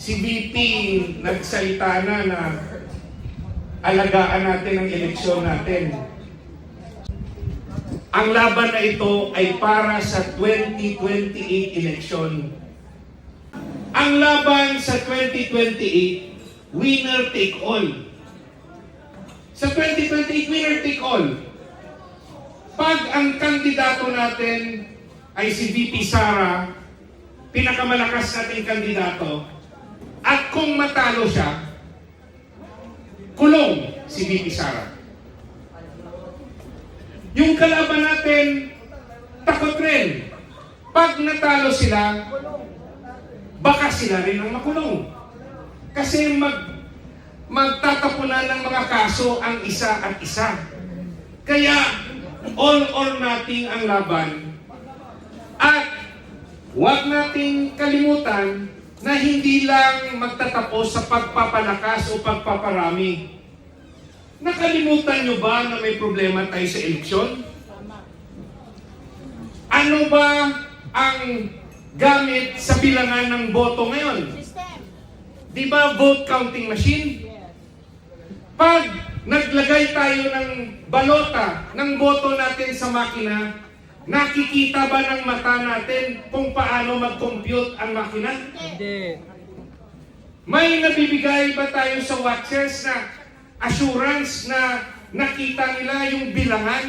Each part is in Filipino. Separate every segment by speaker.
Speaker 1: si VP nagsalita na alagaan natin ang eleksyon natin. Ang laban na ito ay para sa 2028 election. Ang laban sa 2028, winner take all. Sa 2028, winner take all. Pag ang kandidato natin ay si VP Sara, pinakamalakas nating kandidato, at kung matalo siya, kulong si VP Sara. Yung kalaban natin, takot rin. Pag natalo sila, baka sila rin ang makulong. Kasi magtatapunan ng mga kaso ang isa at isa. Kaya, all or nothing ang laban. At huwag nating kalimutan na hindi lang magtatapos sa pagpapalakas o pagpaparami. Nakalimutan nyo ba na may problema tayo sa eleksyon? Ano ba ang gamit sa bilangan ng boto ngayon? Di ba vote counting machine? Pag naglagay tayo ng balota ng boto natin sa makina, nakikita ba ng mata natin kung paano mag-compute ang makina?
Speaker 2: Hindi.
Speaker 1: May nabibigay ba tayo sa watchers na assurance na nakita nila yung bilangan?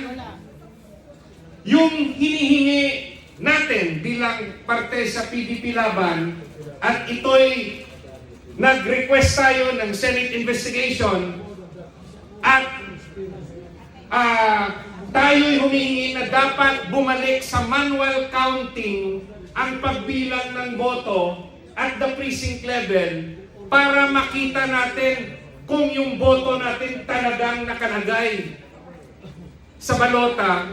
Speaker 1: Yung hinihingi natin bilang parte sa PDP Laban, at ito'y nag-request tayo ng Senate investigation, at tayo'y humihingi na dapat bumalik sa manual counting ang pagbilang ng boto at the precinct level para makita natin kung yung boto natin talagang nakalagay sa balota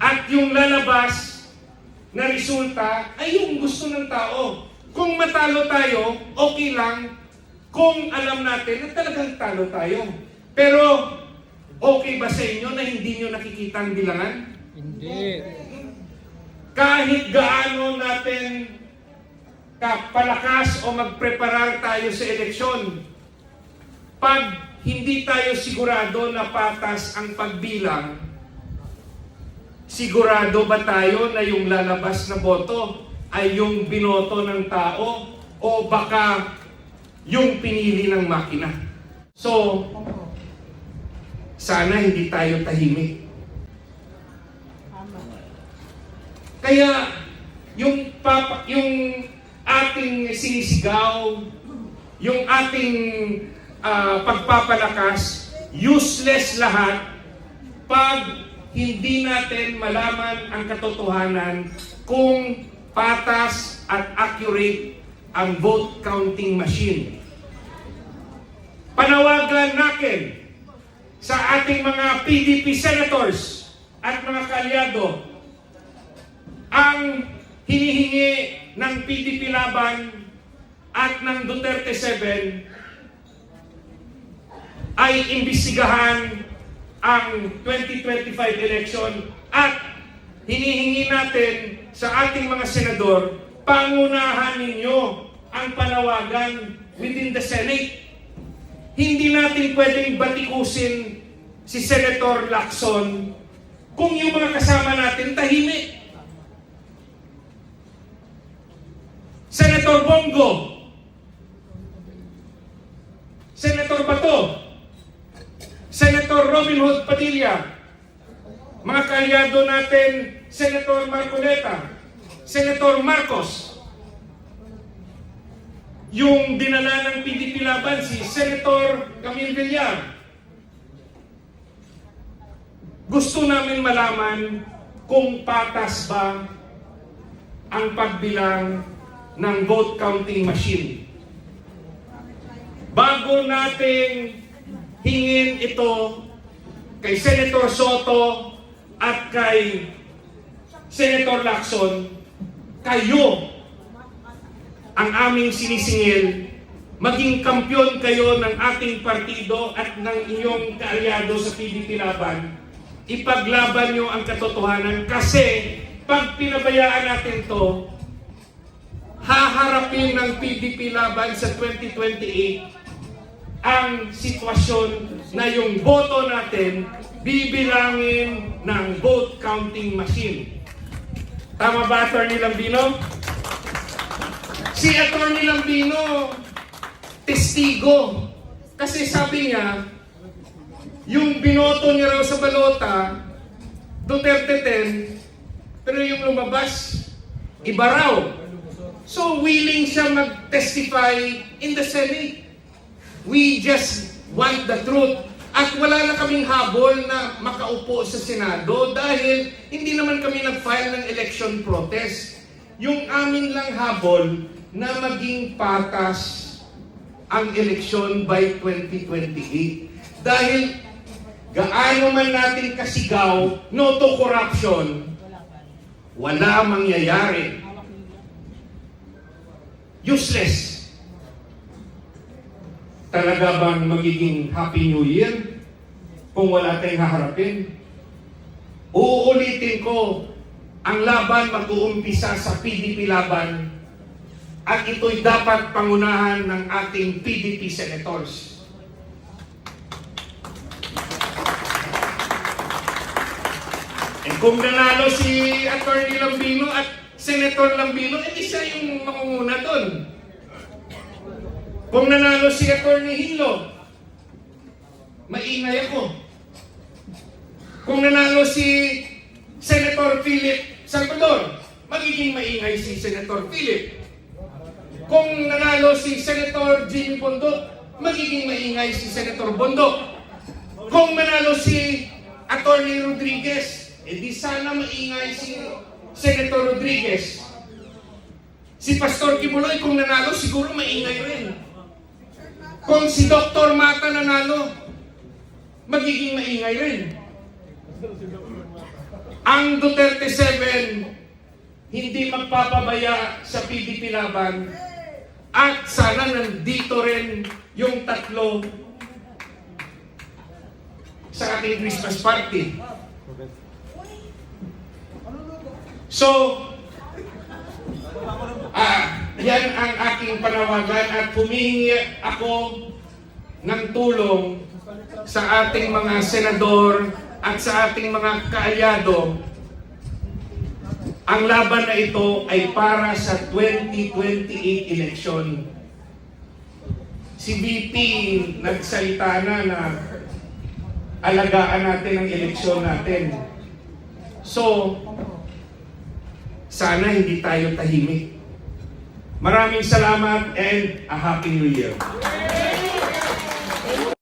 Speaker 1: at yung lalabas na resulta ay yung gusto ng tao. Kung matalo tayo, okay lang kung alam natin na talagang talo tayo. Pero okay ba sa inyo na hindi nyo nakikita ang bilangan?
Speaker 2: Hindi.
Speaker 1: Kahit gaano natin kapalakas o magpreparar tayo sa eleksyon, pag hindi tayo sigurado na patas ang pagbilang, sigurado ba tayo na yung lalabas na boto ay yung binoto ng tao o baka yung pinili ng makina? So, sana hindi tayo tahimik. Kaya yung ating sinisigaw, yung ating pagpapalakas, useless lahat pag hindi natin malaman ang katotohanan kung patas at accurate ang vote counting machine. Panawagan natin sa ating mga PDP senators at mga kaalyado, ang hinihingi ng PDP Laban at ng Duterte 7 ay imbestigahan ang 2025 election, at hinihingi natin sa ating mga senador, pangunahan ninyo ang panawagan within the Senate. Hindi natin pwedeng batikusin si Senator Lacson kung yung mga kasama natin tahimik. Senator Bongo, Senator Bato, Senator Robin Hood Padilla, mga kaalyado natin, Senator Marcoleta, Senator Marcos, yung dinala ng PDP Laban, si Senator Camille Villar. Gusto namin malaman kung patas ba ang pagbilang ng vote counting machine. Bago natin hingin ito kay Senator Soto at kay Senator Lacson, kayo ang aming sinisingil, maging kampyon kayo ng ating partido at ng inyong kaalyado sa PDP Laban. Ipaglaban nyo ang katotohanan, kasi pag pinabayaan natin to, haharapin ng PDP laban sa 2028 ang sitwasyon na yung boto natin bibilangin ng vote counting machine. Tama ba, Atty. Lambino? Si Atty. Lambino, testigo. Kasi sabi niya, yung binoto niya raw sa balota, Duterte 10, pero yung lumabas, iba raw. So willing siya mag-testify in the Senate. We just want the truth. At wala na kaming habol na makaupo sa Senado dahil hindi naman kami nag-file ng election protest. Yung amin lang habol na maging patas ang eleksyon by 2028. Dahil gaano man natin kasigaw, no to corruption, wala mangyayari. Useless. Talaga bang magiging Happy New Year kung wala tayong haharapin? Uulitin ko, ang laban mag-uumpisa sa PDP laban at ito'y dapat pangunahan ng ating PDP senators. Kung nanalo si Atty. Lambino at Senator Lambino, edi siya yung mangunguna doon. Kung nanalo si Atty. Hilo, maingay ako. Kung nanalo si Senator Philip Salvador, magiging maingay si Senator Philip. Kung nanalo si Senator Jimmy Bondok, magiging maingay si Senator Bondok. Kung manalo si Atty. Rodriguez, edi sana maingay si Senator Rodriguez. Si Pastor Kibuloy kung nanalo, siguro maingay rin. Kung si Dr. Mata nanalo, magiging maingay rin. Ang Duterte 7, hindi magpapabaya sa PDP laban at sana nandito rin yung tatlo sa ating Christmas party. So, yan ang aking panawagan at humihingi ako ng tulong sa ating mga senador at sa ating mga kaalyado. Ang laban na ito ay para sa 2028 election. Si VP nagsalita na alagaan natin ang eleksyon natin. So, sana hindi tayo tahimik. Maraming salamat and a Happy New Year.